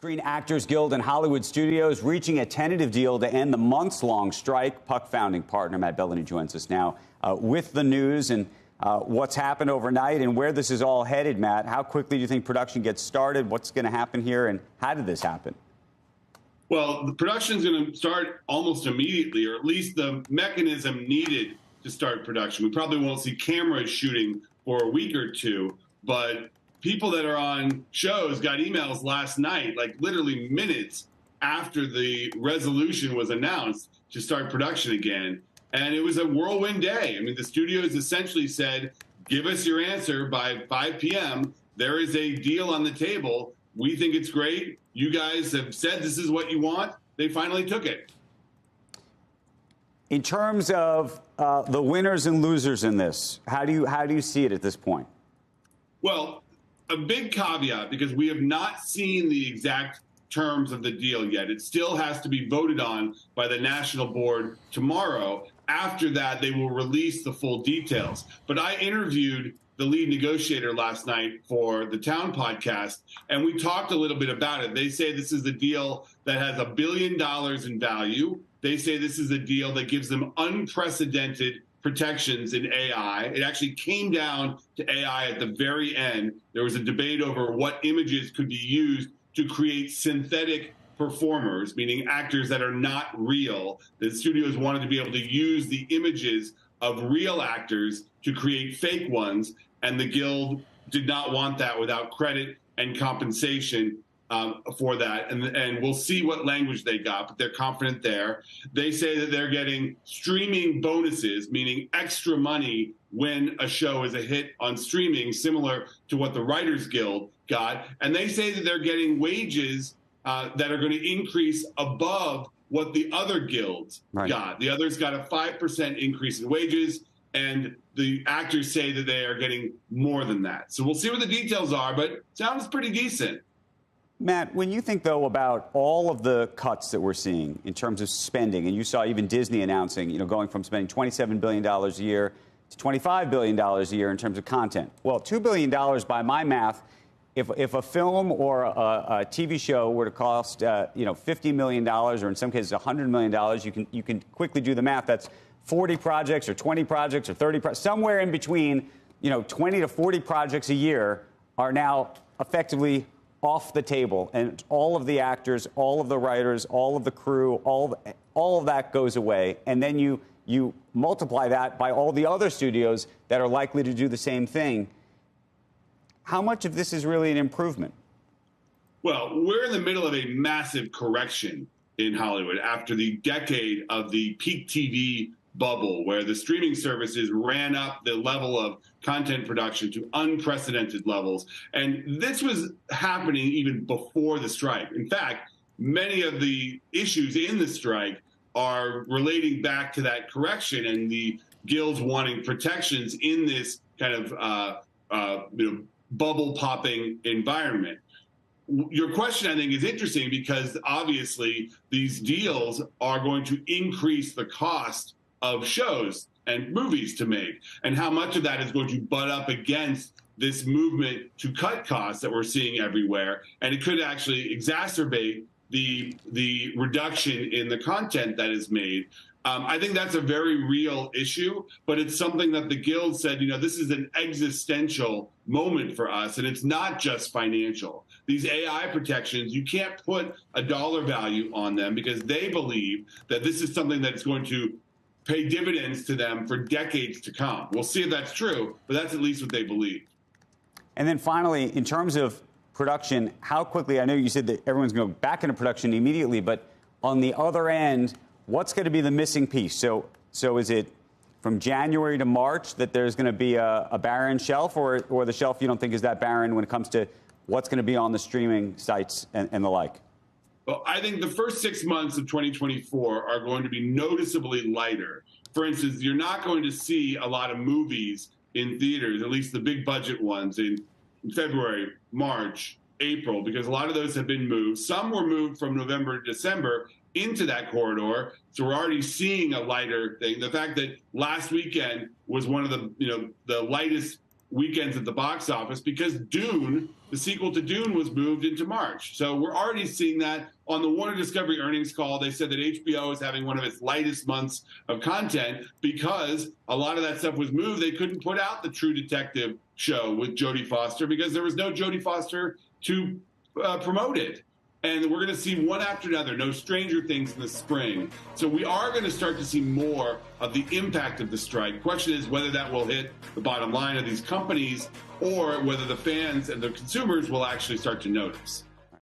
Screen Actors Guild and Hollywood Studios reaching a tentative deal to end the months-long strike. Puck founding partner Matt Belloni joins us now with the news and what's happened overnight and where this is all headed. Matt, how quickly do you think production gets started? What's going to happen here, and how did this happen? Well, the production is going to start almost immediately, or at least the mechanism needed to start production. We probably won't see cameras shooting for a week or two, but people that are on shows got emails last night, like literally minutes after the resolution was announced to start production again. And it was a whirlwind day. I mean, the studios essentially said, give us your answer by 5 p.m. There is a deal on the table. We think it's great. You guys have said this is what you want. They finally took it. In terms of the winners and losers in this, how do you see it at this point? Well, a big caveat, because we have not seen the exact terms of the deal yet. It still has to be voted on by the national board tomorrow. After that, they will release the full details. But I interviewed the lead negotiator last night for the Town podcast, and we talked a little bit about it. They say this is a deal that has $1 billion in value. They say this is a deal that gives them unprecedented protections in AI. It actually came down to AI at the very end. There was a debate over what images could be used to create synthetic performers, meaning actors that are not real. The studios wanted to be able to use the images of real actors to create fake ones, and the Guild did not want that without credit and compensation for that. And we'll see what language they got, but they're confident there. They say that they're getting streaming bonuses, meaning extra money when a show is a hit on streaming, similar to what the Writers Guild got. And they say that they're getting wages that are going to increase above what the other guilds got. The others got a 5% increase in wages, and the actors say that they are getting more than that. So we'll see what the details are, but it sounds pretty decent. Matt, when you think, though, about all of the cuts that we're seeing in terms of spending, and you saw even Disney announcing, going from spending $27 billion a year to $25 billion a year in terms of content. Well, $2 billion by my math, if a film or a TV show were to cost, $50 million, or in some cases $100 million, you can quickly do the math. That's 40 projects or 20 projects or 30 projects. Somewhere in between, 20 to 40 projects a year are now effectively off the table, and all of the actors, all of the writers, all of the crew, all of that goes away. And then you multiply that by all the other studios that are likely to do the same thing. How much of this is really an improvement? Well, we're in the middle of a massive correction in Hollywood after the decade of the peak TV bubble, where the streaming services ran up the level of content production to unprecedented levels. And this was happening even before the strike. In fact, many of the issues in the strike are relating back to that correction and the guilds wanting protections in this kind of bubble popping environment. Your question, I think, is interesting because obviously these deals are going to increase the cost of shows and movies to make, and how much of that is going to butt up against this movement to cut costs that we're seeing everywhere. And it could actually exacerbate the reduction in the content that is made. I think that's a very real issue, but it's something that the Guild said, this is an existential moment for us, and it's not just financial. These AI protections, you can't put a dollar value on them because they believe that this is something that's going to pay dividends to them for decades to come. We'll see if that's true, but that's at least what they believe. And then finally, in terms of production, how quickly, I know you said that everyone's going to go back into production immediately, but on the other end, what's going to be the missing piece? So is it from January to March that there's going to be a barren shelf, or the shelf you don't think is that barren when it comes to what's going to be on the streaming sites and the like? Well, I think the first 6 months of 2024 are going to be noticeably lighter. For instance, you're not going to see a lot of movies in theaters, at least the big budget ones, in February, March, April, because a lot of those have been moved. Some were moved from November to December into that corridor. So we're already seeing a lighter thing. The fact that last weekend was one of the lightest weekends at the box office because Dune, the sequel to Dune, was moved into March. So we're already seeing that. On the Warner Discovery earnings call, they said that HBO is having one of its lightest months of content because a lot of that stuff was moved. They couldn't put out the True Detective show with Jodie Foster because there was no Jodie Foster to promote it. And we're going to see one after another, no Stranger Things in the spring. So we are going to start to see more of the impact of the strike. Question is whether that will hit the bottom line of these companies or whether the fans and the consumers will actually start to notice.